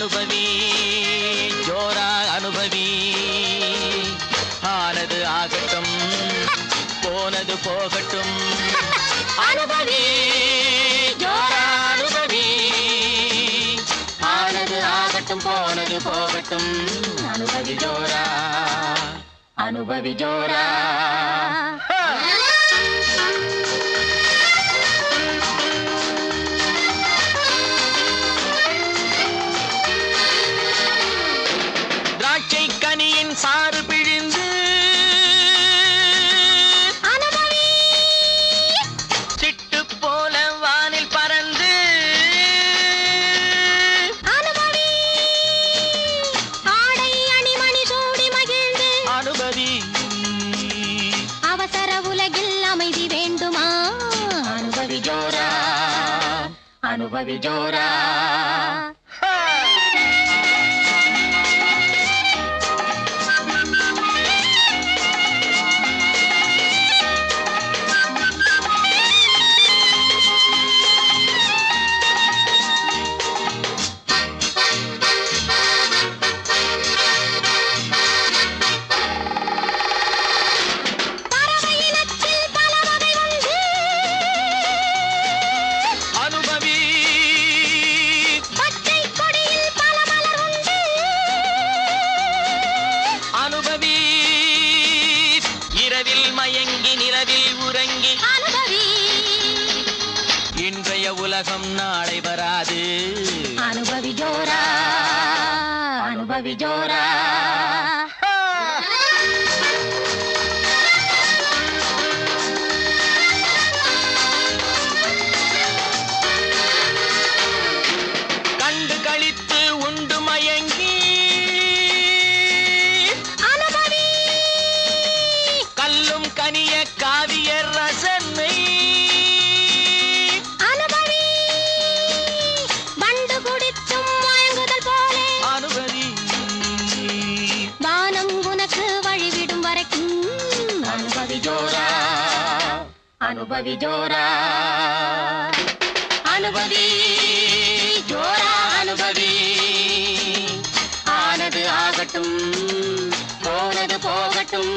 அனுபவி ஜோரா அனுபவி ஆனது ஆகட்டும் போனது போகட்டும் அனுபவி ஜோரா அனுபவி ஆனது ஆகட்டும் போனது போகட்டும் அனுபவி ஜோரா அனுபவி ஜோரா திராட்சை கனியின் சாறு பிழிந்து அனுபவி சிட்டு போல வானில் பறந்து அனுபவி ஆடை அணிமணி சூடி மகிழ்ந்து அனுபவி அவசர உலகில் அமைதி வேண்டுமா அனுபவி ஜோரா அனுபவி ஜோரா பறவை இனத்தில் பல வகை உண்டு அனுபவி பச்சை கொடியில் பல மலர் உண்டு அனுபவி இரவில் மயங்கி நிலவில் உறங்கி அனுபவி இன்றைய உலகம் நாளை வராது அனுபவி ஜோரா அனுபவி ஜோரா கண்டு கழித்து உண்டு மயங்கி அனுபவி கல்லும் கனிய காவிய ரசனை அனுபவி பண்டு குடித்தும் மயங்குதல் போலே அனுபவி வானம் உனக்கு வழிவிடும் வரைக்கும் அனுபவி ஜோரா அனுபவி ஜோரா அனுபவி ஜோரா அனுபவி ஆனது ஆகட்டும் போனது போகட்டும்